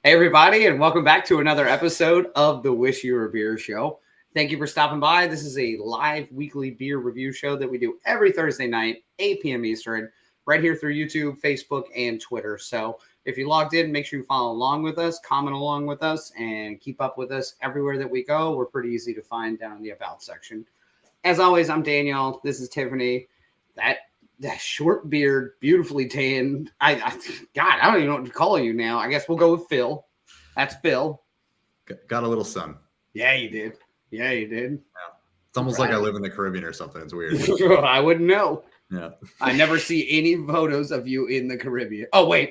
Hey, everybody, and welcome back to another episode of the Wish You Were a Beer Show. Thank you for stopping by. This is a live weekly beer review show that we do every Thursday night, 8 p.m. Eastern, right here through YouTube, Facebook, and Twitter. So if you logged in, make sure you follow along with us, comment along with us, and keep up with us everywhere that we go. We're pretty easy to find down in the About section. As always, I'm Danielle. This is Tiffany. That short beard, beautifully tanned. God, I don't even know what to call you now. I guess we'll go with Phil. That's Phil. Got a little sun. Yeah, you did. Yeah. It's almost like I live in the Caribbean or something. It's weird. I wouldn't know. Yeah. I never see any photos of you in the Caribbean. Oh, wait.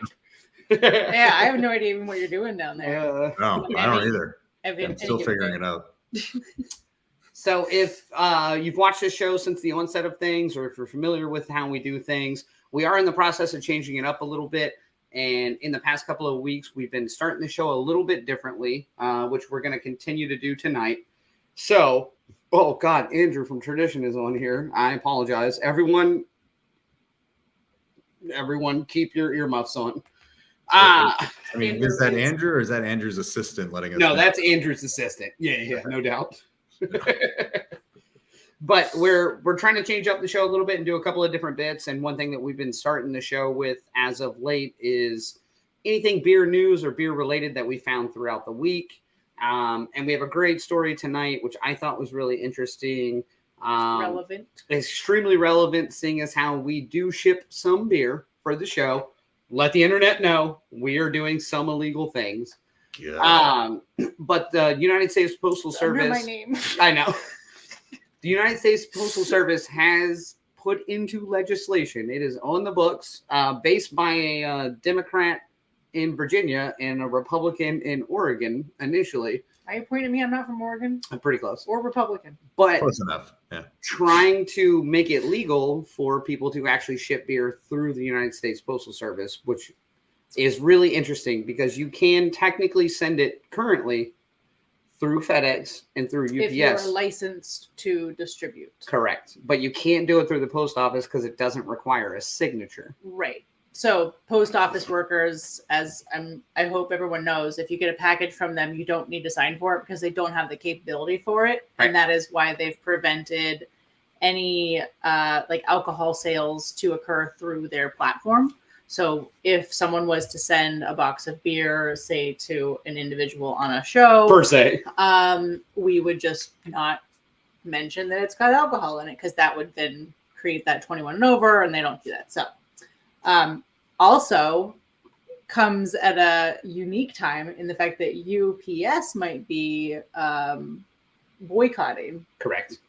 Yeah, I have no idea even what you're doing down there. No, I don't either. I'm still figuring it out. So if you've watched this show since the onset of things, or if you're familiar with how we do things, we are in the process of changing it up a little bit. And in the past couple of weeks, we've been starting the show a little bit differently, which we're going to continue to do tonight. So, oh God, Andrew from Tradition is on here. I apologize. Everyone keep your earmuffs on. Is that Andrew or is that Andrew's assistant letting us No, know? that's Andrew's assistant. Yeah, no doubt. But we're trying to change up the show a little bit and do a couple of different bits. And one thing that we've been starting the show with as of late is anything beer news or beer related that we found throughout the week. And we have a great story tonight, which I thought was really interesting. Relevant. Extremely relevant, seeing as how we do ship some beer for the show. Let the internet know we are doing some illegal things. Yeah. But the United States Postal Service. Under my name. I know. The United States Postal Service has put into legislation. It is on the books, based by a Democrat in Virginia and a Republican in Oregon initially. Are you pointing at me? I'm not from Oregon. I'm pretty close. Or Republican. But Close enough. Yeah. Trying to make it legal for people to actually ship beer through the United States Postal Service, which is really interesting because you can technically send it currently through FedEx and through UPS. If you're licensed to distribute. Correct. But you can't do it through the post office because it doesn't require a signature. Right. So post office workers, as I hope everyone knows, if you get a package from them, you don't need to sign for it because they don't have the capability for it. Right. And that is why they've prevented any like alcohol sales to occur through their platform. So if someone was to send a box of beer, say, to an individual on a show, Per se. we would just not mention that it's got alcohol in it because that would then create that 21 and over, and they don't do that. So also comes at a unique time in the fact that UPS might be boycotting. Correct.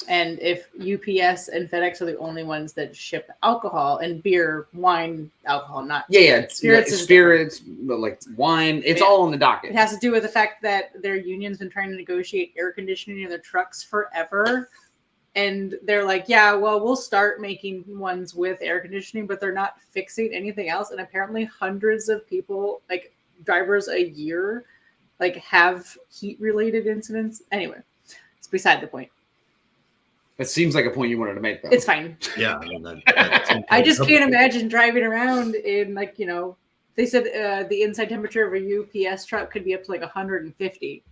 And if UPS and FedEx are the only ones that ship alcohol and beer, wine, alcohol, not spirits, like wine, it's all on the docket. It has to do with the fact that their union's been trying to negotiate air conditioning in their trucks forever. And they're like, yeah, well, we'll start making ones with air conditioning, but they're not fixing anything else. And apparently hundreds of people, like drivers a year, like have heat-related incidents. Anyway, it's beside the point. It seems like a point you wanted to make, though. It's fine. Yeah. I just can't imagine driving around in, like, you know, they said the inside temperature of a UPS truck could be up to like 150.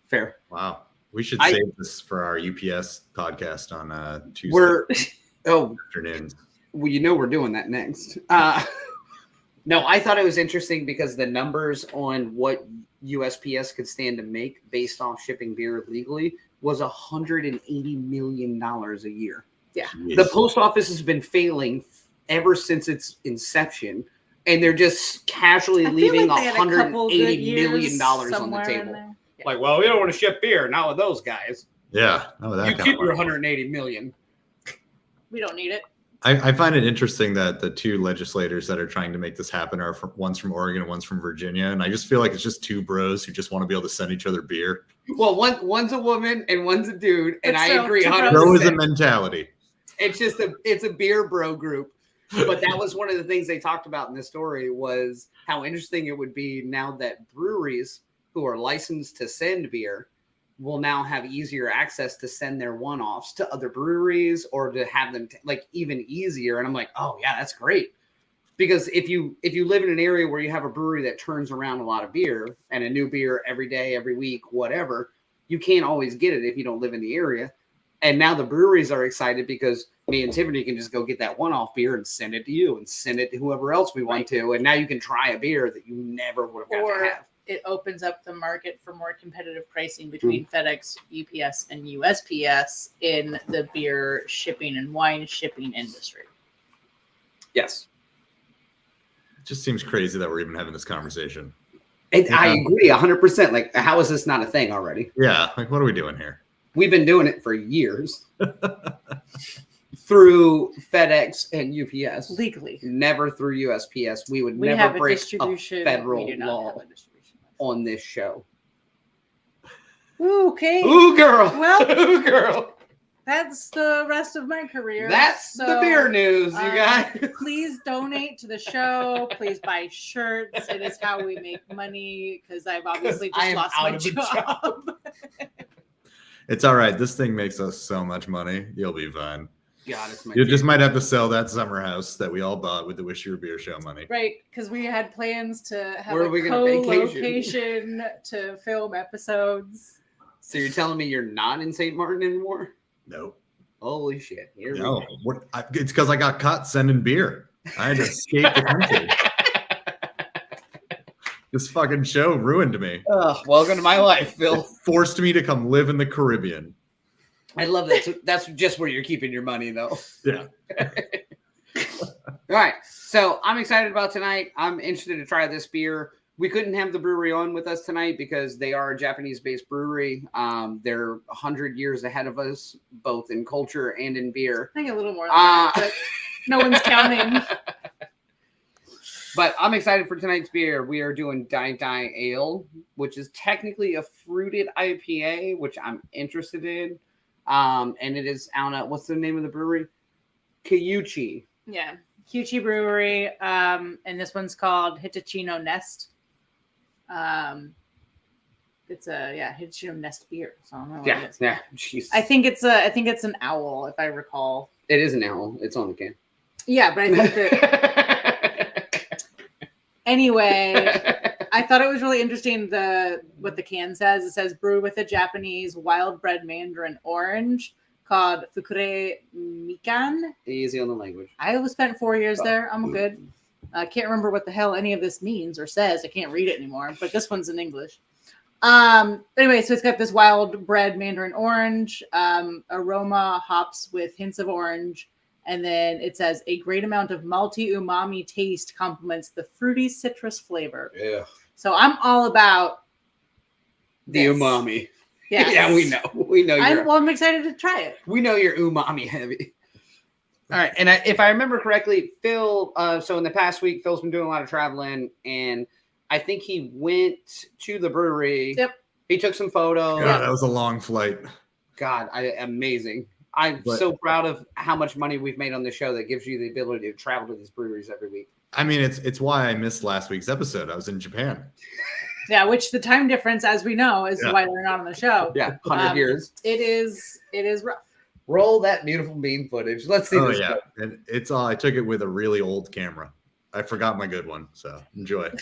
Fair. Wow. We should save this for our UPS podcast on Tuesday afternoons. Well, you know we're doing that next. No, I thought it was interesting because the numbers on what USPS could stand to make based off shipping beer legally was $180 million a year. Yeah. Jeez. The post office has been failing ever since its inception, and they're just casually leaving $180 million on the table. Yeah. Like, well, we don't want to ship beer, not with those guys. Yeah. No, that You keep your $180 million. We don't need it. I find it interesting that the two legislators that are trying to make this happen are one's from Oregon and one's from Virginia. And I just feel like it's just two bros who just want to be able to send each other beer. Well, one's a woman and one's a dude, and I agree 100%. Bro is a mentality. It's a beer bro group. But that was one of the things they talked about in this story was how interesting it would be now that breweries who are licensed to send beer will now have easier access to send their one-offs to other breweries or to have them like even easier. And I'm like, oh yeah, that's great. Because if you live in an area where you have a brewery that turns around a lot of beer and a new beer every day, every week, whatever, you can't always get it if you don't live in the area. And now the breweries are excited because me and Tiffany can just go get that one-off beer and send it to you and send it to whoever else we want to. And now you can try a beer that you never would have got to have. It opens up the market for more competitive pricing between FedEx, UPS, and USPS in the beer shipping and wine shipping industry. Yes. It just seems crazy that we're even having this conversation. And I agree 100%. Like, how is this not a thing already? Yeah. Like, what are we doing here? We've been doing it for years through FedEx and UPS. Legally. Never through USPS. We would We never have break a federal law on this show. Okay. Ooh, girl. Well, ooh, girl. That's the rest of my career. That's the beer news, you guys. Please donate to the show. Please buy shirts. It is how we make money because I've obviously just lost my job. It's all right. This thing makes us so much money. You'll be fine. God, it's my You just might have to sell that summer house that we all bought with the Wish You Were Beer show money. Right, because we had plans to have Where are we a gonna co-location to film episodes. So you're telling me you're not in St. Martin anymore? Nope. Holy shit. Here we No. go. It's because I got caught sending beer. I had to escape the country. This fucking show ruined me. Welcome to my life, Phil. It forced me to come live in the Caribbean. I love that. So that's just where you're keeping your money, though. Yeah. All right. So I'm excited about tonight. I'm interested to try this beer. We couldn't have the brewery on with us tonight because they are a Japanese-based brewery. They're 100 years ahead of us, both in culture and in beer. I think a little more than that, but no one's counting. But I'm excited for tonight's beer. We are doing Dai Dai Ale, which is technically a fruited IPA, which I'm interested in. And it is out at, what's the name of the brewery? Kiuchi. Yeah, Kiuchi Brewery. And this one's called Hitachino Nest. It's a Hitachino Nest Beer. So I don't know what it is. Yeah. Jeez. I think it's an owl, if I recall. It is an owl. It's on the can. Yeah, but I think that anyway, I thought it was really interesting what the can says. It says brew with a Japanese wild bred mandarin orange called fukuro mikan. Easy on the language. I spent 4 years there. I'm good. I can't remember what the hell any of this means or says. I can't read it anymore, but this one's in English. Anyway, so it's got this wild bred mandarin orange, aroma hops with hints of orange. And then it says a great amount of malty umami taste complements the fruity citrus flavor. Yeah. So I'm all about the this. umami. Yes. Yeah, we know. We know. I'm excited to try it. We know you're umami heavy. All right, and if I remember correctly, Phil. So in the past week, Phil's been doing a lot of traveling, and I think he went to the brewery. Yep. He took some photos. God, that was a long flight. God, amazing. I'm so proud of how much money we've made on the show that gives you the ability to travel to these breweries every week. I mean, it's why I missed last week's episode. I was in Japan. Yeah, which the time difference, as we know, is why they're not on the show. Yeah, 100 years. It is rough. Roll that beautiful bean footage. Let's see this. Yeah, and it's all. I took it with a really old camera. I forgot my good one, so enjoy.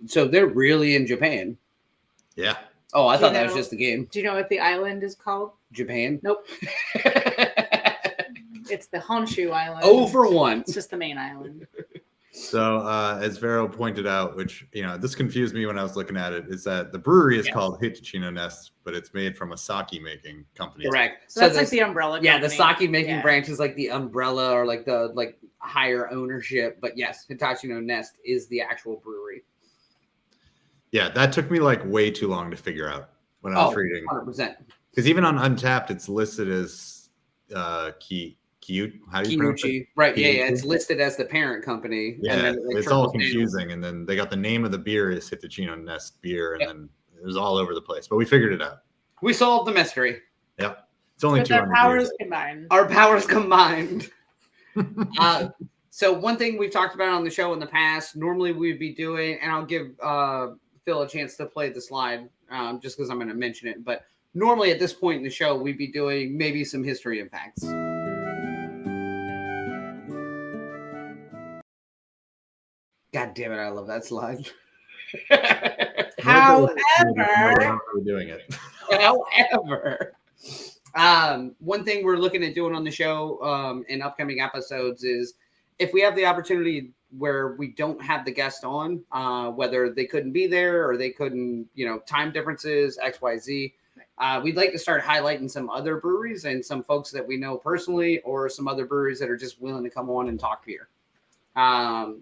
So they're really in Japan. Yeah. Oh, I thought that was just the game. Do you know what the island is called? Japan? Nope. It's the Honshu Island. Oh, for one. It's just the main island. So, as Vero pointed out, which, this confused me when I was looking at it, is that the brewery is called Hitachino Nest, but it's made from a sake making company. Correct. So that's like the umbrella company. Yeah, the sake making branch is like the umbrella or like the higher ownership. But yes, Hitachino Nest is the actual brewery. Yeah, that took me like way too long to figure out when I was reading. 100%. Because even on Untapped, it's listed as Kiuchi, right? Yeah, it's listed as the parent company. Yeah, and then it's all confusing. And then they got the name of the beer is Hitachino Nest Beer, and then it was all over the place. But we figured it out. We solved the mystery. Yep, it's only 200 our powers combined. Our powers combined. So one thing we've talked about on the show in the past, normally we'd be doing, and I'll give Phil a chance to play the slide just because I'm going to mention it. But normally at this point in the show, we'd be doing maybe some history and facts. God damn it, I love that slide. However, we're doing it. However, one thing we're looking at doing on the show in upcoming episodes is if we have the opportunity where we don't have the guest on, whether they couldn't be there or they couldn't, time differences, X, Y, Z, we'd like to start highlighting some other breweries and some folks that we know personally or some other breweries that are just willing to come on and talk beer.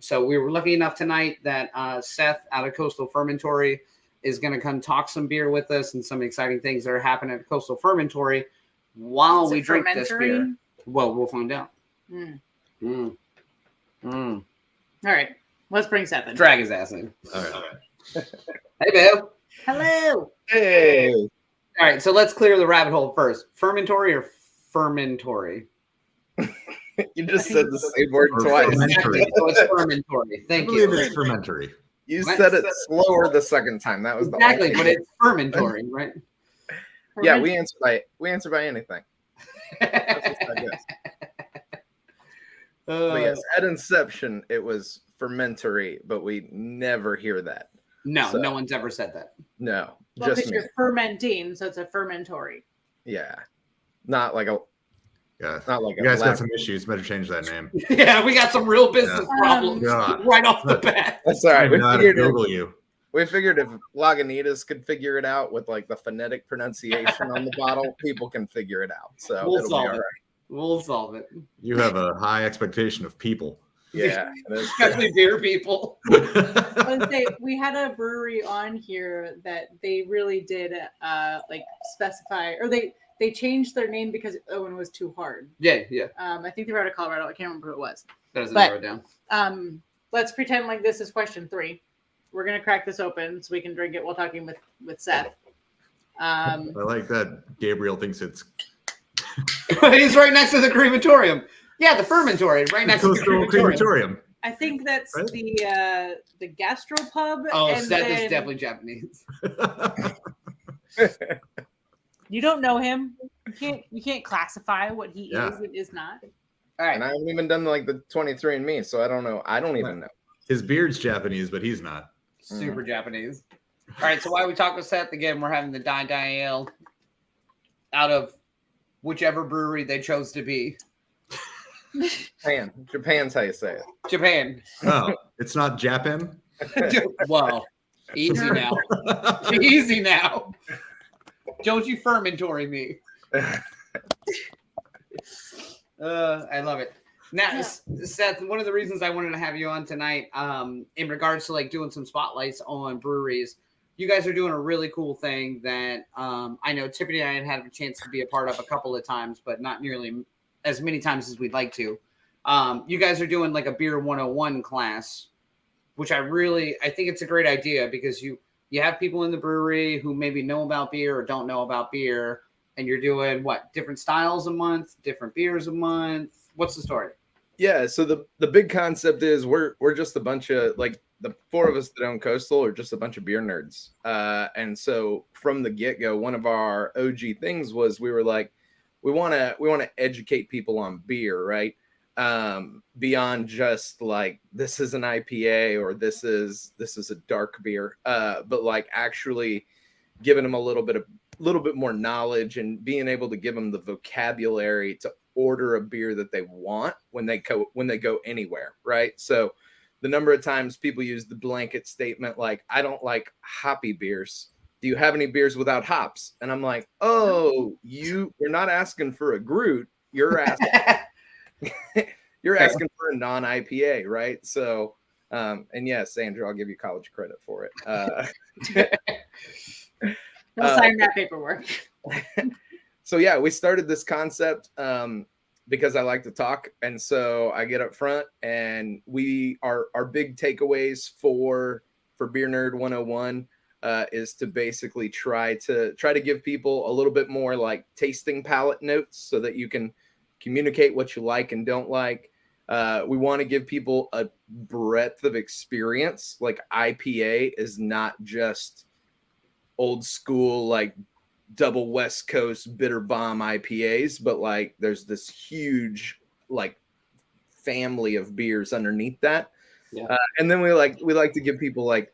So we were lucky enough tonight that Seth out of Coastal Fermentory is going to come talk some beer with us and some exciting things that are happening at Coastal Fermentory while we drink this beer. Well, we'll find out. All right, let's bring Seth in. Drag his ass in. All right. Hey, Bill. Hello. Hey. All right, so let's clear the rabbit hole first. Fermentory or fermentory? You just said the same word twice. Fermentory. So it's fermentory. Thank you. I believe it's fermentory. You said it slower the second time. That was the exactly, but it's fermentory, right? Yeah, we answer by anything. But yes, at inception it was fermentory, but we never hear that. No, no one's ever said that. No, well, just because you're fermenting, so it's a fermentory. Yeah, not like a. Yeah, not like you guys got some issues. Better change that name. Yeah, we got some real business problems right off the bat. That's all right. We figured Google you. We figured if Lagunitas could figure it out with like the phonetic pronunciation on the bottle, people can figure it out. So we'll solve it. We'll solve it. You have a high expectation of people. Yeah, especially beer people. I would say we had a brewery on here that they really did specify, or they changed their name because Owen was too hard. Yeah. I think they were out of Colorado. I can't remember who it was. That doesn't narrow it down. Let's pretend like this is question 3. We're gonna crack this open so we can drink it while talking with Seth. I like that Gabriel thinks it's. He's right next to the crematorium. Yeah, the fermentory, right next to the crematorium. I think that's right? the gastropub. Oh, Seth is definitely Japanese. You don't know him. You can't classify what he is and is not. All right. And I haven't even done like the 23andMe, so I don't know. I don't even know. His beard's Japanese, but he's not. Super Japanese. All right, so while we talk with Seth, again, we're having the Dai Dai Ale out of whichever brewery they chose to be. Japan. Japan's how you say it. Japan. Oh, it's not Japan? Well, easy now. Easy now. Don't you fermentory me. I love it. Now, Seth, one of the reasons I wanted to have you on tonight, in regards to like doing some spotlights on breweries, you guys are doing a really cool thing that I know Tiffany and I had a chance to be a part of a couple of times, but not nearly as many times as we'd like to. You guys are doing like a Beer 101 class, which I think it's a great idea because you have people in the brewery who maybe know about beer or don't know about beer, and you're doing different styles a month, different beers a month. What's the story? Yeah, so the big concept is we're just a bunch of like the 4 of us that own Coastal are just a bunch of beer nerds. And so from the get-go, one of our OG things was we were like, we want to educate people on beer, right? Beyond just like this is an IPA or this is a dark beer, but like actually giving them a little bit more knowledge and being able to give them the vocabulary to order a beer that they want when they go anywhere, right? So the number of times people use the blanket statement like, I don't like hoppy beers. Do you have any beers without hops? And I'm like, oh, you're not asking for a Groot. You're asking you're asking for a non-IPA, right? So and yes, Andrew, I'll give you college credit for it. We'll sign that paperwork. So yeah, we started this concept because I like to talk, and so I get up front, and our big takeaways for Beer Nerd 101 is to basically try to give people a little bit more like tasting palate notes so that you can communicate what you like and don't like. We want to give people a breadth of experience. Like IPA is not just old school, like double West Coast bitter bomb IPAs, but like there's this huge like family of beers underneath that. Yeah. And then we like to give people like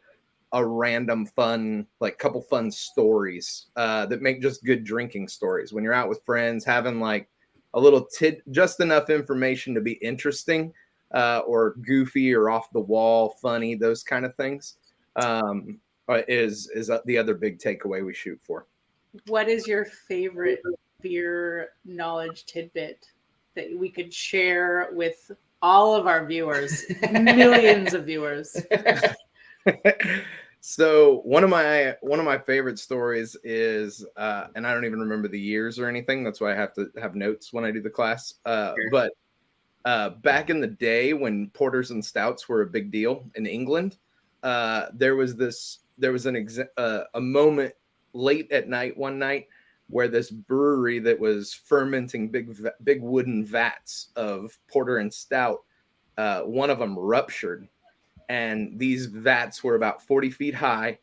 a random fun, like couple fun stories that make just good drinking stories when you're out with friends, having like a little just enough information to be interesting or goofy or off the wall, funny, those kind of things is the other big takeaway we shoot for. What is your favorite beer knowledge tidbit that we could share with all of our viewers, millions of viewers? So one of my favorite stories is, and I don't even remember the years or anything. That's why I have to have notes when I do the class. But back in the day when porters and stouts were a big deal in England, there was a moment late at night one night where this brewery that was fermenting big wooden vats of porter and stout, one of them ruptured. And these vats were about 40 feet high.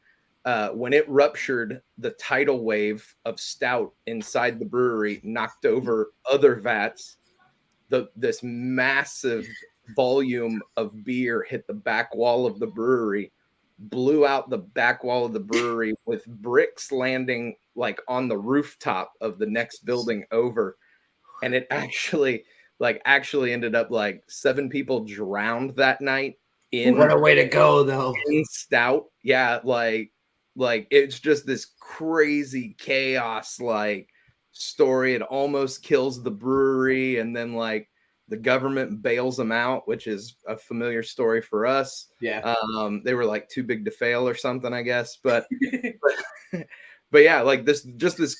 When it ruptured, the tidal wave of stout inside the brewery knocked over other vats. This massive volume of beer hit the back wall of the brewery, blew out the back wall of the brewery with bricks landing like on the rooftop of the next building over. And it actually ended up like 7 people drowned that night. What a way to go, though. In stout. Yeah, like it's just this crazy chaos like story. It almost kills the brewery, and then like the government bails them out, which is a familiar story for us. Yeah. They were like too big to fail or something, I guess. But but yeah, like this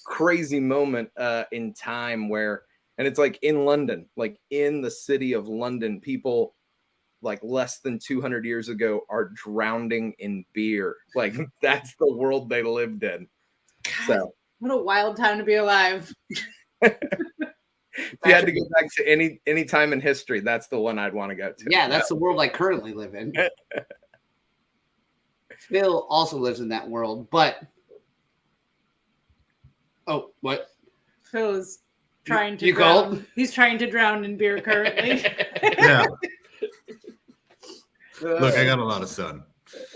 crazy moment in time where, and it's like in London, like in the city of London, people like less than 200 years ago are drowning in beer. Like that's the world they lived in. God, so what a wild time to be alive. If you had to go back to any time in history, that's the one I'd want to go to. Yeah, that's the world I currently live in. Phil also lives in that world, but what? Phil is trying to you drown. called? He's trying to drown in beer currently. Yeah. Look, I got a lot of sun.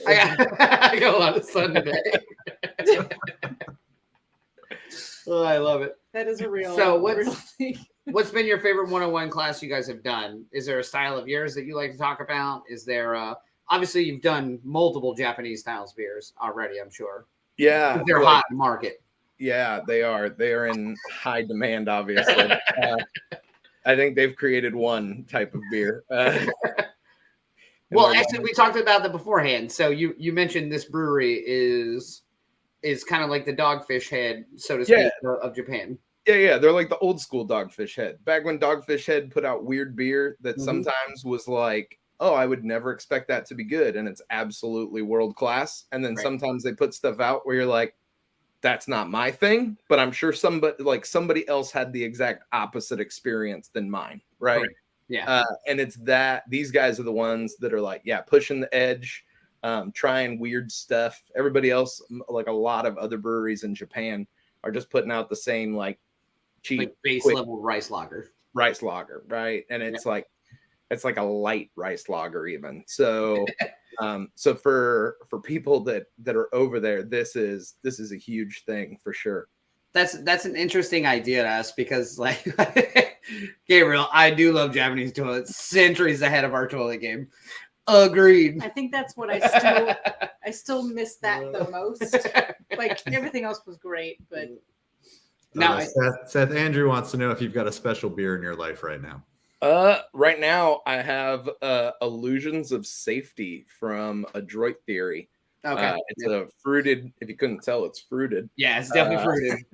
I got a lot of sun today. Oh, I love it. That is a real. So real thing. What's been your favorite 101 class you guys have done? Is there a style of yours that you like to talk about? Is there obviously you've done multiple Japanese styles beers already, I'm sure. Yeah. They're hot in the market. Yeah, they are. They are in high demand, obviously. I think they've created one type of beer. Well, actually, we talked about that beforehand. So you mentioned this brewery is kind of like the Dogfish Head, so to speak, of Japan. Yeah. They're like the old school Dogfish Head. Back when Dogfish Head put out weird beer that sometimes was like, oh, I would never expect that to be good. And it's absolutely world class. And then sometimes they put stuff out where you're like, that's not my thing, but I'm sure somebody else had the exact opposite experience than mine. Right. Yeah. And it's that these guys are the ones that are like, pushing the edge, trying weird stuff. Everybody else, like a lot of other breweries in Japan, are just putting out the same like cheap, like base level rice lager, right? And it's like a light rice lager even. So, so for people that are over there, this is a huge thing for sure. That's an interesting idea to us because, like, Gabriel, I do love Japanese toilets, centuries ahead of our toilet game. Agreed. I think that's what I still miss that the most. Like everything else was great, but Now, Seth, Andrew wants to know if you've got a special beer in your life right now. Right now I have Illusions of Safety from Adroit Theory. okay. It's a fruited, if you couldn't tell, it's fruited. Yeah, it's definitely fruited.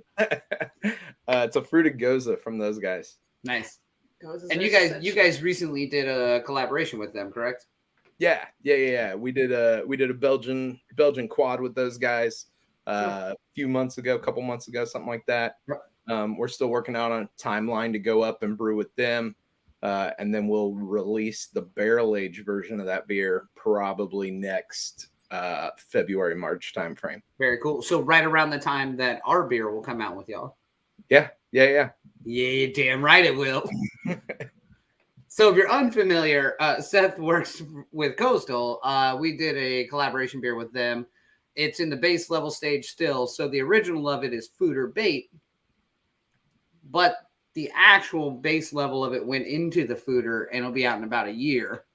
It's a fruited goza from those guys. Nice. Gozas And are you guys recently did a collaboration with them, correct? Yeah. We did a Belgian quad with those guys a few months ago, couple months ago, something like that. We're still working out on a timeline to go up and brew with them. And then we'll release the barrel age version of that beer probably next February, March timeframe. Very cool. So right around the time that our beer will come out with y'all. Yeah. Yeah, you're damn right it will. So if you're unfamiliar, Seth works with Coastal. We did a collaboration beer with them. It's in the base level stage still. So the original of it is food or bait. But the actual base level of it went into the fooder and it'll be out in about a year.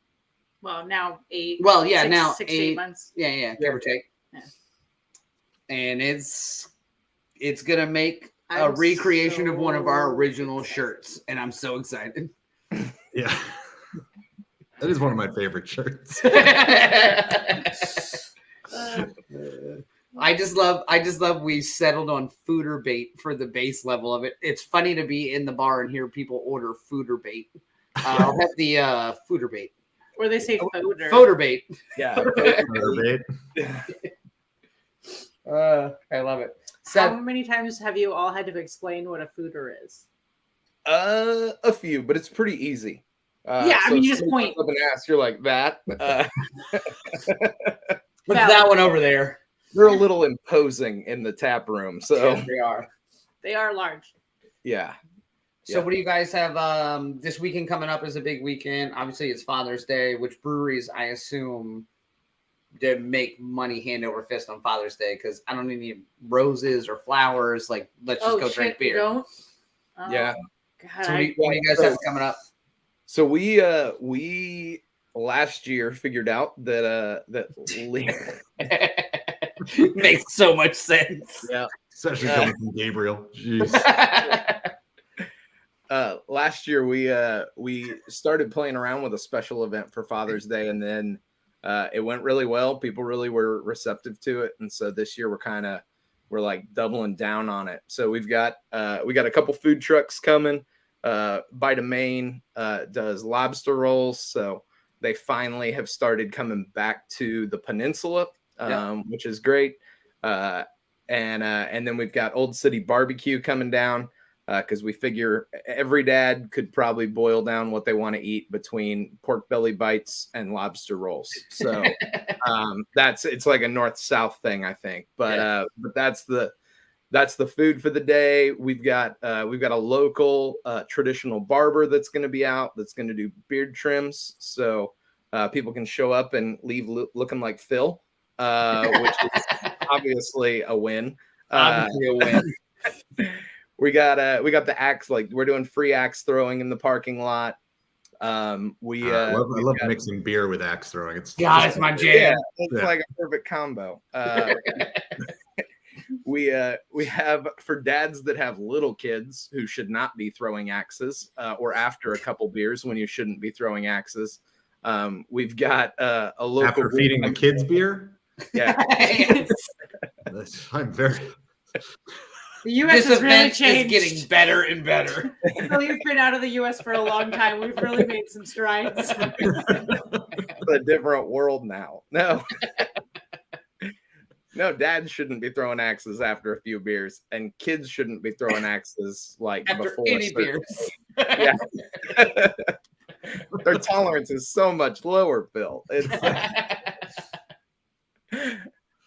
Well, now 8. Well, yeah, 6, now 6 to 8 months. Yeah, give or take. Yeah. And it's gonna make a I'm recreation of one of our so original excited. shirts, and I'm so excited. Yeah. That is one of my favorite shirts. I just love we settled on fooder bait for the base level of it. It's funny to be in the bar and hear people order fooder bait. I'll have the fooder bait. Or they say fodder. Fodder bait. Yeah. I love it. How many times have you all had to explain what a fooder is? A few, but it's pretty easy. Yeah, I mean, you just somebody point. comes up and asks, you're like that. What's that one over there? They're a little imposing in the tap room, so Yes, they are. They are large. yeah. So what do you guys have this weekend coming up is a big weekend. Obviously it's Father's Day, which breweries I assume they make money hand over fist on Father's Day because I don't need roses or flowers. Like let's just go drink beer. You don't? Yeah. God, So what do you guys have coming up? So we last year figured out that Makes so much sense. yeah. Especially coming from Gabriel. Jeez. Last year we started playing around with a special event for Father's Day, and then it went really well. People really were receptive to it, and so this year we're like doubling down on it. So we got a couple food trucks coming. Bite of Maine does lobster rolls, so they finally have started coming back to the peninsula, which is great. And then we've got Old City Barbecue coming down. Because we figure every dad could probably boil down what they want to eat between pork belly bites and lobster rolls. So it's like a north-south thing, I think. But that's the food for the day. We've got a local traditional barber that's going to be out. That's going to do beard trims, so people can show up and leave looking like Phil, which is obviously a win. Obviously a win. We got the axe, like we're doing free axe throwing in the parking lot. I love mixing beer with axe throwing. It's my jam. It's like a perfect combo. We have, for dads that have little kids who should not be throwing axes, or after a couple beers when you shouldn't be throwing axes. We've got a local after feeding the kids beer. Yeah, I'm very. The U.S. This has really event changed. is getting better and better. So you've been out of the U.S. for a long time. We've really made some strides. It's a different world now. No, dads shouldn't be throwing axes after a few beers, and kids shouldn't be throwing axes like After before any beers. Yeah. Their tolerance is so much lower, Phil.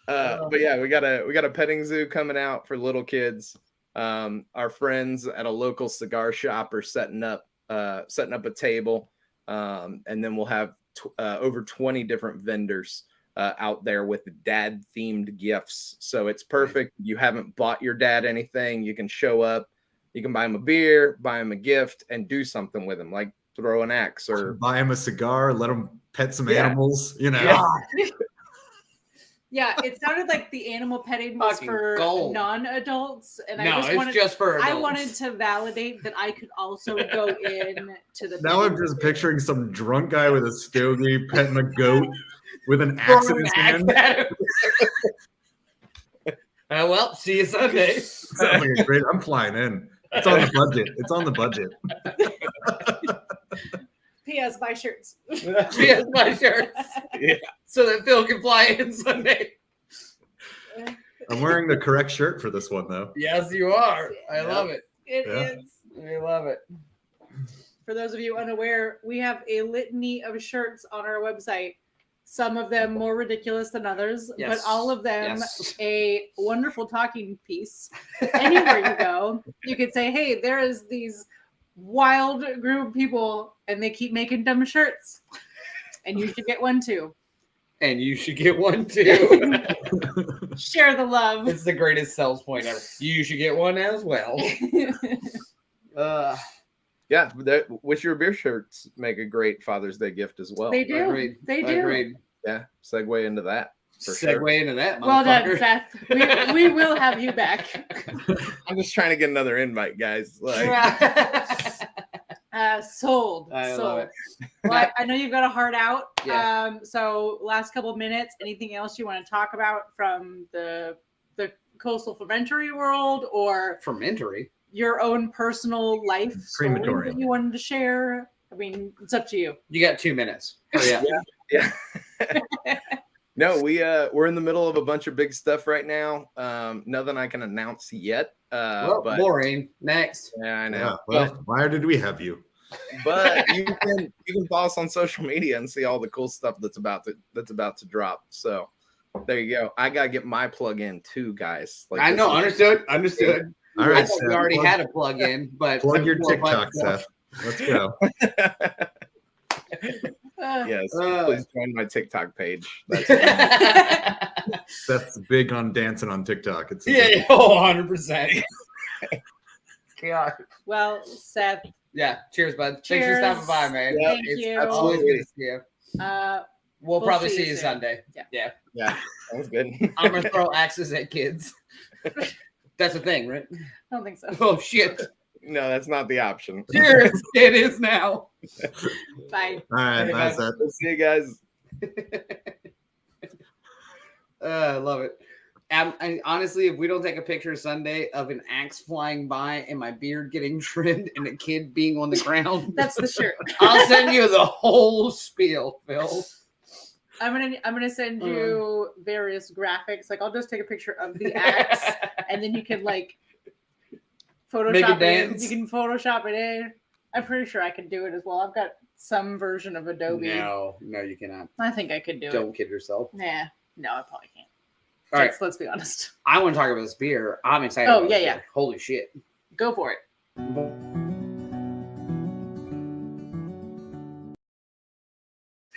But yeah, we got a petting zoo coming out for little kids. Our friends at a local cigar shop are setting up a table, and then we'll have over 20 different vendors out there with dad themed gifts. So it's perfect. You haven't bought your dad anything, you can show up, you can buy him a beer, buy him a gift, and do something with him, like throw an axe or buy him a cigar, let him pet some Yeah. animals, you know. God. Yeah, it sounded like the animal petting was Fucking for gold. non-adults, and I No, just it's wanted, just for adults. I wanted to validate that I could also go in to the. Now I'm petting just zoo. picturing some drunk guy with a stogie petting a goat with an axe in Throwing his an hand. axe at him. Well, see you Sunday. Sounds like a great. I'm flying in. It's on the budget. It's on the budget. P.S. Buy shirts. Yes, my shirts. Yeah. So that Phil can fly in Sunday. I'm wearing the correct shirt for this one, though. Yes, you are. I love it. It Yeah. is. I love it. For those of you unaware, we have a litany of shirts on our website. Some of them more ridiculous than others, Yes. but all of them Yes. a wonderful talking piece. Anywhere you go, you could say, "Hey, there is these wild group of people, and they keep making dumb shirts, and you should get one too." And you should get one too. Share the love. It's the greatest sales point ever. You should get one as well. Yeah, Wish Your Beer shirts make a great Father's Day gift as well. They do. Agreed. They do. Agreed. Yeah, segue into that. For Segue sure. into that. Well done, motherfucker. Seth. We will have you back. I'm just trying to get another invite, guys. Like, Sold. I Sold. love it. Well, I know you've got a heart out. Yeah. So last couple of minutes, anything else you want to talk about from the coastal fermentory world or Fermentory. your own personal life story Crematorium. that you wanted to share? I mean, it's up to you. You got 2 minutes. Hurry up. yeah. No, we're in the middle of a bunch of big stuff right now. Nothing I can announce yet. Well, But boring. Next. yeah, I know. Yeah, well, why did we have you? But you can follow us on social media and see all the cool stuff that's about to drop. So there you go. I gotta get my plug in too, guys. Like I know. Understood. All I right, thought Seth, we already plug, had a plug in, but plug your more TikTok, fun Seth. Let's go. Yes, Uh. please join my TikTok page. That's stuff. Seth's big on dancing on TikTok. It's Yeah, oh, 100%. God. Well, Seth, Yeah, cheers, bud. Thanks Cheers. for stopping by, man. Yeah, thank It's you. always good to see you. We'll We'll probably see see you you soon. Sunday. Yeah. yeah, sounds good. I'm gonna throw axes at kids. That's a thing, right? I don't think so. Oh shit! No, that's not the option. Cheers! It is now. Bye. All right, Hey, bye, guys. Seth. See you guys. I love it. Honestly, if we don't take a picture Sunday of an axe flying by and my beard getting trimmed and a kid being on the ground, That's the shirt. I'll send you the whole spiel, Phil. I'm gonna send you various graphics. Like I'll just take a picture of the axe, and then you can like Photoshop Make it it in. dance. You can Photoshop it in. I'm pretty sure I can do it as well. I've got some version of Adobe. No, you cannot. I think I could do Don't it. kid yourself. Nah, no, I probably can't. All right, Let's be honest. I want to talk about this beer. I'm excited. Oh, about yeah, this yeah. beer. Holy shit. Go for it.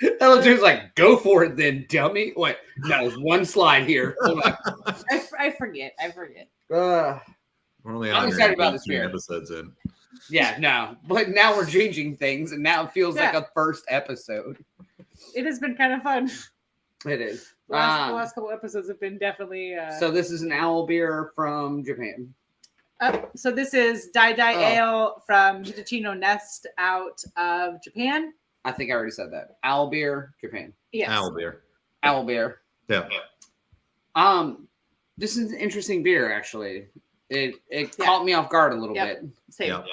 That dude's like, go for it then, dummy. Wait, no, one slide here. Hold on. I forget. Uh, We're only I'm on excited about this 18 beer. episodes in. yeah, no. But now we're changing things, and now it feels like Yeah. a first episode. It has been kind of fun. It is. The last couple episodes have been definitely. So this is an owl beer from Japan. So this is Dai Dai Oh. Ale from Hitachino Nest out of Japan. I think I already said that. Owl beer, Japan. Yes. Owl beer. Owl beer. Yeah. This is an interesting beer, actually. It Yeah. caught me off guard a little Yep. bit. Same.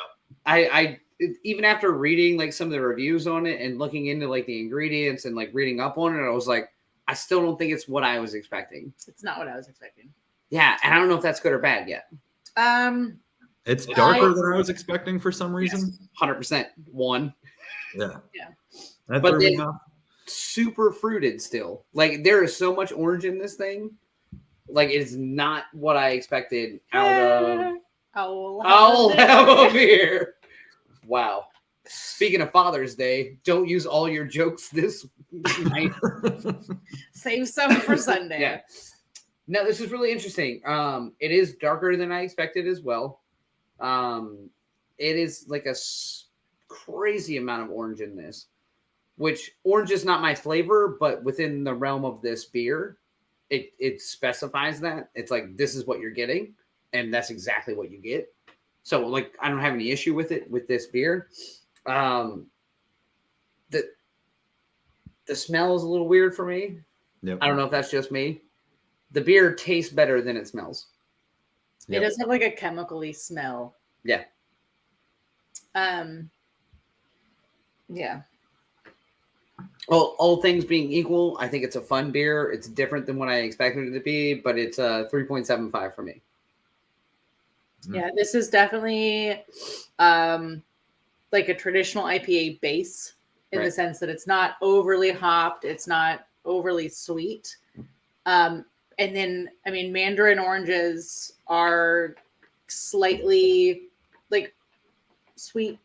Yeah. Even after reading like some of the reviews on it and looking into like the ingredients and like reading up on it, I was like, I still don't think it's what I was expecting. It's not what I was expecting. Yeah, and I don't know if that's good or bad yet. It's darker than I was expecting for some reason. 100% one. Yeah. Yeah. That But threw me then- off. Super fruited still. Like there is so much orange in this thing. Like it's not what I expected out of I'll have a beer. Wow. Speaking of Father's Day, don't use all your jokes this night. Save some for Sunday. Yeah. No, this is really interesting. It is darker than I expected as well. It is like a crazy amount of orange in this. which orange is not my flavor, but within the realm of this beer, it specifies that. It's like, this is what you're getting, and that's exactly what you get. So, like, I don't have any issue with it with this beer. The smell is a little weird for me. Yep. I don't know if that's just me. The beer tastes better than it smells. It does have like a chemically smell. Yeah. Yeah. All things being equal, I think it's a fun beer. It's different than what I expected it to be, but it's a 3.75 for me. Yeah, this is definitely like a traditional IPA base in the sense that it's not overly hopped, it's not overly sweet. And then, I mean, mandarin oranges are slightly like sweet,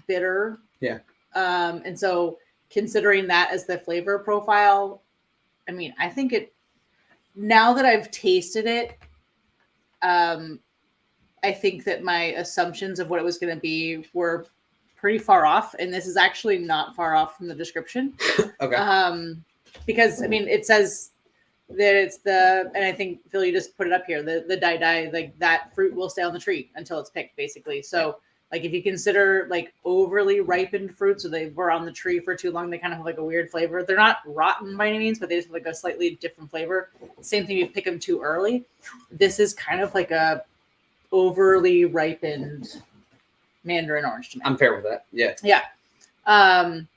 bitter. Yeah. And so considering that as the flavor profile, I mean, I think now that I've tasted it, I think that my assumptions of what it was going to be were pretty far off. And this is actually not far off from the description. Okay. Because, I mean, it says that it's and I think, Phil, you just put it up here, the Dai Dai, like that fruit will stay on the tree until it's picked, basically. So, like, if you consider, like, overly ripened fruits, or they were on the tree for too long, they kind of have, like, a weird flavor. They're not rotten by any means, but they just have, like, a slightly different flavor. Same thing if you pick them too early. This is kind of like a overly ripened mandarin orange to me. I'm fair with that. Yeah. Yeah.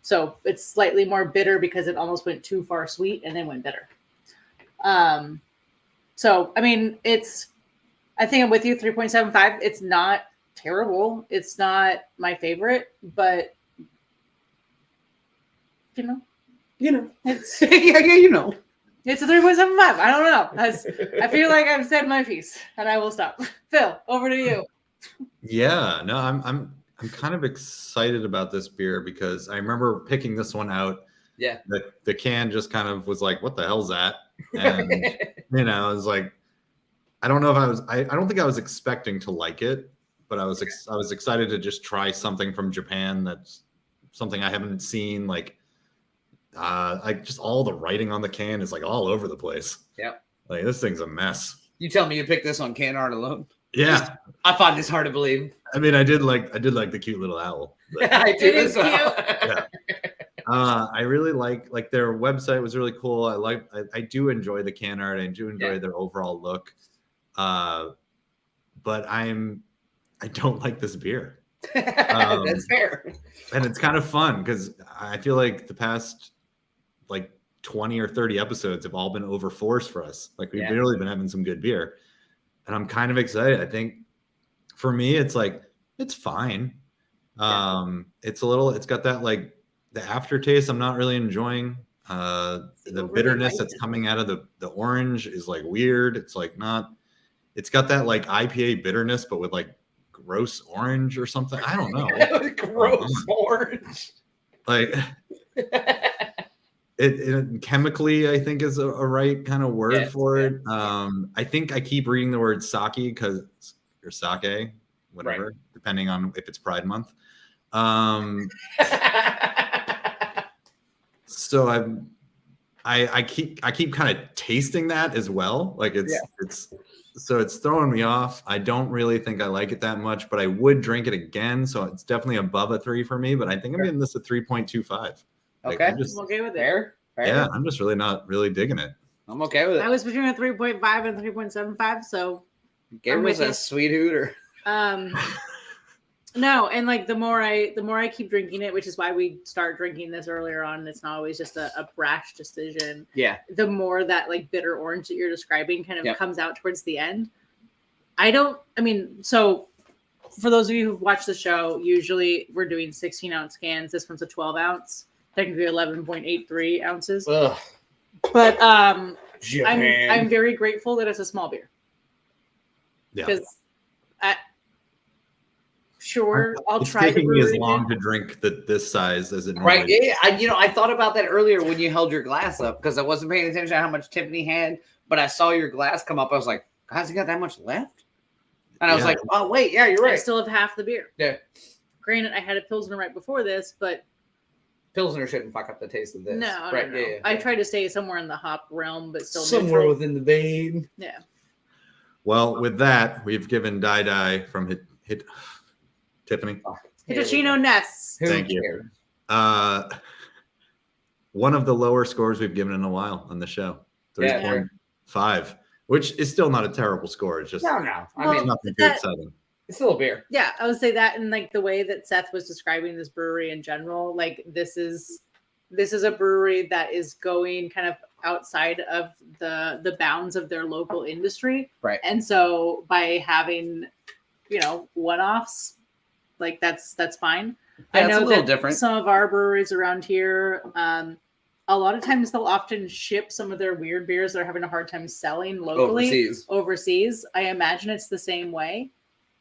So it's slightly more bitter because it almost went too far sweet and then went bitter. So, I mean, I think I'm with you, 3.75. It's not terrible. It's not my favorite, but you know, it's yeah, it's a 3.75. I don't know. I feel like I've said my piece, and I will stop. Phil, over to you. Yeah, no, I'm kind of excited about this beer because I remember picking this one out. Yeah. The can just kind of was like, what the hell's that? And I was like, I don't know if I don't think I was expecting to like it, but I was excited to just try something from Japan that's something I haven't seen. Like just all the writing on the can is like all over the place. Yeah. Like this thing's a mess. You tell me you picked this on can art alone. Yeah. I find this hard to believe. I mean, I did like the cute little owl. But, I did as well. Yeah. I really like their website was really cool. I do enjoy the can art. I do enjoy their overall look. But I don't like this beer. That's fair. And it's kind of fun because I feel like the past like 20 or 30 episodes have all been over force for us. Like we've really been having some good beer. And I'm kind of excited. I think for me, it's like, it's fine. It's got that like the aftertaste I'm not really enjoying. The bitterness that's coming out of the orange is like weird. It's like it's got that like IPA bitterness, but with like gross orange or something. I don't know. Gross orange. Like it chemically, I think is a right kind of word for it. I think I keep reading the word sake or sake, whatever, depending on if it's Pride Month. So I keep kind of tasting that as well. Like it's throwing me off. I don't really think I like it that much, but I would drink it again. So it's definitely above a 3 for me, but I think I'm giving this a 3.25. Okay. I'm okay with it. Fair. Yeah, I'm just really not really digging it. I'm okay with it. I was between a 3.5 and 3.75, so Gave us a sweet hooter. No, and like the more I keep drinking it, which is why we start drinking this earlier on, it's not always just a brash decision. Yeah. The more that like bitter orange that you're describing kind of comes out towards the end. So for those of you who've watched the show, usually we're doing 16-ounce cans. This one's a 12-ounce, technically 11.83 ounces. Ugh. But Japan. I'm very grateful that it's a small beer. Yeah. Because I'll it's try to taking brew me as it long again. to drink this size as it normally Right. Yeah. I thought about that earlier when you held your glass up because I wasn't paying attention to how much Tiffany had, but I saw your glass come up. I was like, guys, you got that much left? And I was like, oh, wait. Yeah, you're right. I still have half the beer. Yeah. Granted, I had a Pilsner right before this, but Pilsner shouldn't fuck up the taste of this. No, right? no. Yeah, I try to stay somewhere in the hop realm, but still somewhere neutral. within the vein. Yeah. Well, with that, we've given Dai Dai from Tiffany. Hitachino Nest. Who Thank you. cares? One of the lower scores we've given in a while on the show. Yeah. 3.5, which is still not a terrible score. It's just No. I Well, mean, nothing to that- excite him. it's still a beer. Yeah, I would say that, and like the way that Seth was describing this brewery in general, like this is a brewery that is going kind of outside of the bounds of their local industry. Right. And so by having, one-offs, like that's fine. Yeah, I it's know a little that different. some of our breweries around here, a lot of times they'll often ship some of their weird beers they're having a hard time selling locally overseas. I imagine it's the same way.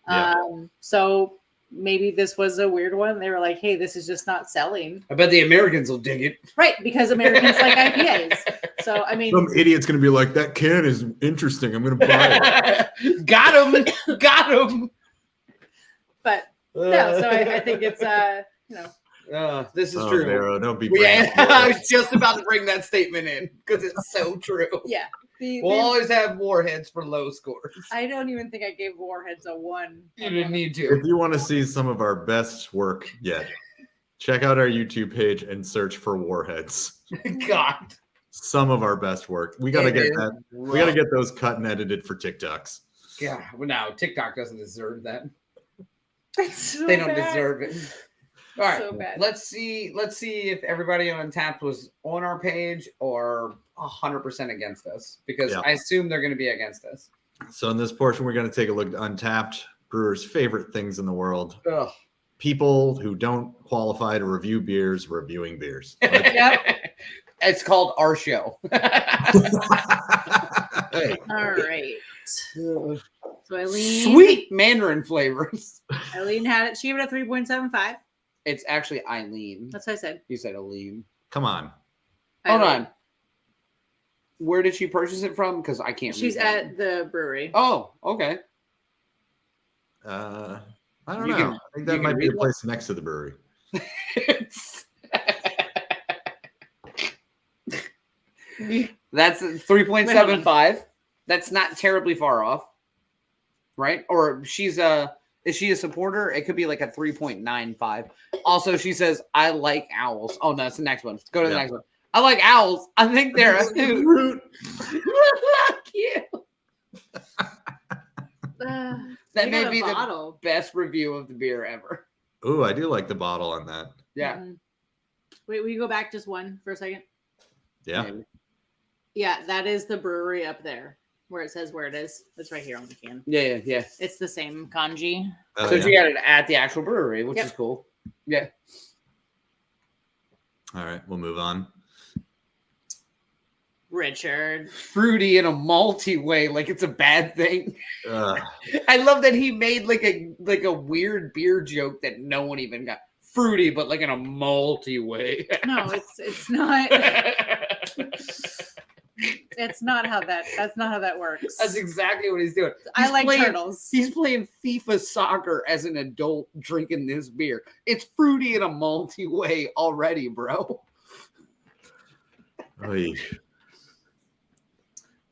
Yeah. So maybe this was a weird one. They were like, hey, this is just not selling. I bet the Americans will dig it. Right, because Americans like IPAs. So, I mean, Some idiot's going to be like, that can is interesting. I'm going to buy it. Got him. but no, so I think it's, this is Oh, true. Vero, don't be Yeah, bringing I it was just about to bring that statement in because it's so true. yeah. We'll always have warheads for low scores. I don't even think I gave Warheads a 1. You didn't need If to. you want to see some of our best work yet, check out our YouTube page and search for Warheads. God. Some of our best work. We got to It get is that. We got to get those cut and edited for TikToks. God, well, no, TikTok doesn't deserve that. It's so They don't bad. deserve it. All right, So bad. let's see if everybody on Untapped was on our page or 100% against us, because Yeah. I assume they're going to be against us. So in this portion, we're going to take a look at Untapped, brewers' favorite things in the world. Ugh. People who don't qualify to review beers, reviewing beers. Yep. It's called our show. Hey, All right. So Eileen, Sweet Mandarin flavors. Eileen had it. She gave it a 3.75. It's actually Eileen. That's what I said. You said Eileen. come on. Hold Eileen. on. Where did she purchase it from? Because I can't. She's read that. at the brewery. Oh, okay. I don't You know. can- I think you that can might be read the that? place next to the brewery. That's 3.75. That's not terribly far off, right? Or is she a supporter? It could be like a 3.95. Also, she says, I like owls. Oh, no, that's the next one. Go to the Yeah. next one. I like owls. I think they're a hoot. Cute. That They may got a be the bottle. best review of the beer ever. Ooh, I do like the bottle on that. Yeah. Mhm. Wait, will you go back just one for a second? Yeah. Maybe. Yeah, that is the brewery up there where it says where it is. It's right here on the can. Yeah. It's the same kanji. Oh, So yeah. she got it at the actual brewery, which Yep. is cool. Yeah. All right, we'll move on. Richard. Fruity in a malty way, like it's a bad thing. Uh, I love that he made like a weird beer joke that no one even got. Fruity, but like in a malty way. No, it's not. That's not how that works. That's exactly what he's doing. I He's like playing- turtles. He's playing FIFA soccer as an adult drinking this beer. It's fruity in a malty way already, bro. oy.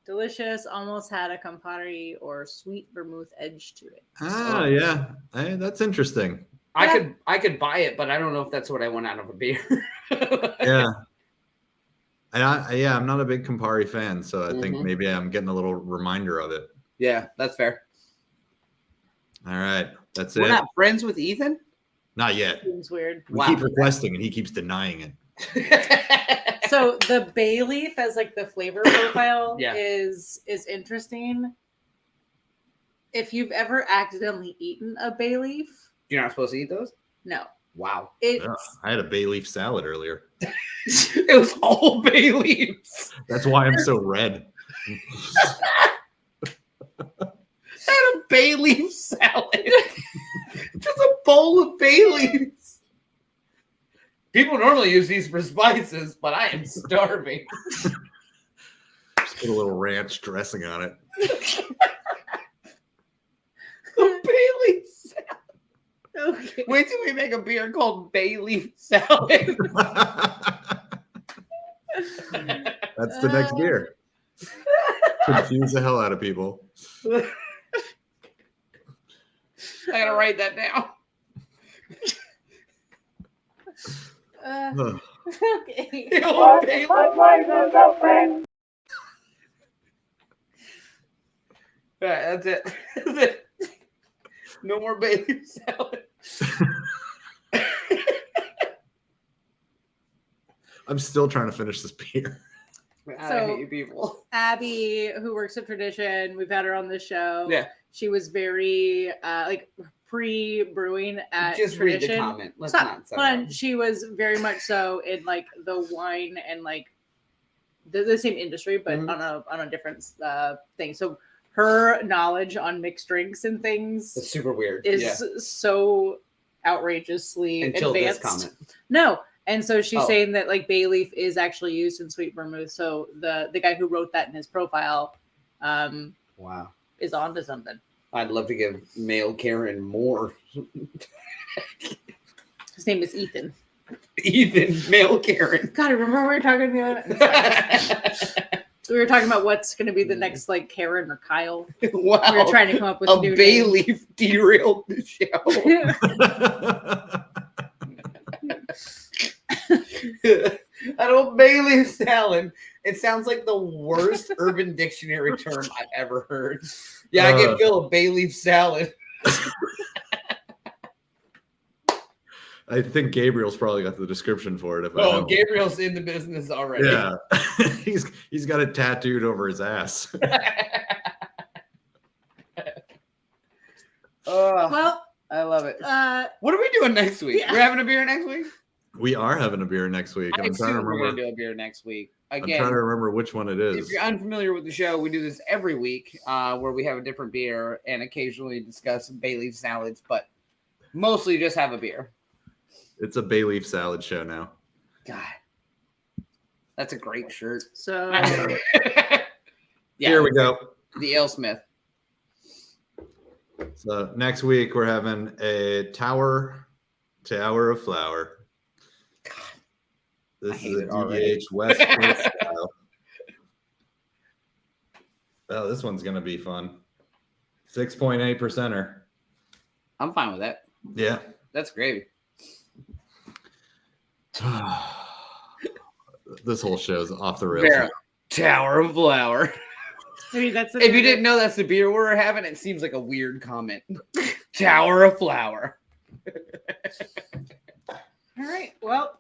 Delicious. Almost had a Campari or sweet vermouth edge to it. Ah, yeah. Hey, that's interesting. I could buy it, but I don't know if that's what I want out of a beer. Yeah. And I'm not a big Campari fan, so I think Mhm. maybe I'm getting a little reminder of it. Yeah, that's fair. All right, that's We're it. not friends with Ethan? Not yet. Seems weird. We Wow. keep requesting, and he keeps denying it. So the bay leaf as like the flavor profile Yeah. is interesting. If you've ever accidentally eaten a bay leaf, You're not supposed to eat those? no. Wow. It's Ugh, I had a bay leaf salad earlier. It was all bay leaves. That's why I'm so red. I had a bay leaf salad. Just a bowl of bay leaves. People normally use these for spices, but I am starving. Just put a little ranch dressing on it. A bay leaf salad. Okay. Wait till we make a beer called Bay Leaf Salad. That's the next beer. Confuse the hell out of people. I gotta write that down. Okay. Alright, that's it. That's it. No more Bay Leaf Salad. I'm still trying to finish this beer. I So- hate you people. Abby, who works at Tradition, we've had her on the show. Yeah. She was very like pre-brewing at Just read Tradition. the comment. Let's Stop. not. Hold on. She was very much so in like the wine and like the same industry, but Mhm. on a different thing. So her knowledge on mixed drinks and things It's super weird. is so outrageously Until advanced. this comment. No. And so she's Oh. saying that like bay leaf is actually used in sweet vermouth. So the guy who wrote that in his profile Wow. is on to something. I'd love to give male Karen more. His name is Ethan. Ethan, male Karen. God, remember we were talking about we were talking about what's going to be the next like Karen or Kyle. Wow. We were trying to come up with a a new bay name. leaf derailed the show. I don't bay leaf salad. It sounds like the worst Urban Dictionary term I've ever heard. Yeah, I can feel a bay leaf salad. I think Gabriel's probably got the description for it. If I Oh, know. Gabriel's in the business already. Yeah, he's got it tattooed over his ass. Oh, Well, I love it. uh, What are we doing next week? Yeah. We're having a beer next week? We are having a beer next week. I I'm trying to assume we're going remember. to do a beer next week. I'm Again, trying to remember which one it if is. you're unfamiliar with the show, we do this every week where we have a different beer and occasionally discuss bay leaf salads, but mostly just have a beer. It's a bay leaf salad show now. God, that's a great shirt. so Yeah, Here we go. the AleSmith. So next week we're having a tower of flour. I This hate is a it already. DH West Coast style. Oh, this one's gonna be fun. 6.8%er. I'm fine with that. Yeah. That's gravy. This whole show's off the rails. Barrel. Tower of flour. maybe that's If you didn't know that's the beer we're having, it seems like a weird comment. Tower of flour. All right. Well,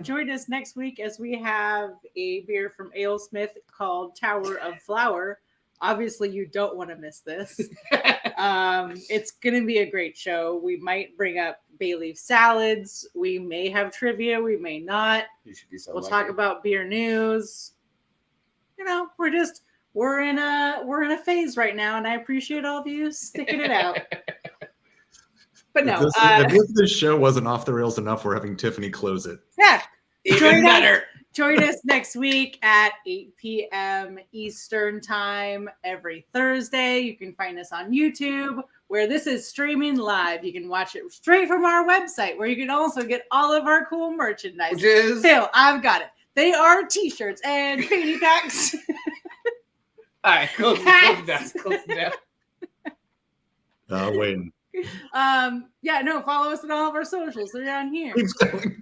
join us next week as we have a beer from AleSmith called Tower of Flour. Obviously, you don't want to miss this. It's going to be a great show. We might bring up bay leaf salads. We may have trivia. We may not. You should be so We'll lucky. talk about beer news. You know, we're in a phase right now, and I appreciate all of you sticking it out. But no, If this show wasn't off the rails enough, we're having Tiffany close it. yeah. Even Join us. better. Join us next week at 8 p.m. Eastern Time every Thursday. You can find us on YouTube, where this is streaming live. You can watch it straight from our website, where you can also get all of our cool merchandise. Which is Phil, I've got it. They are t-shirts and fanny packs. all right. Close it down. Close it down. Waiting. Yeah, no, follow us on all of our socials. They're down here. Keeps going.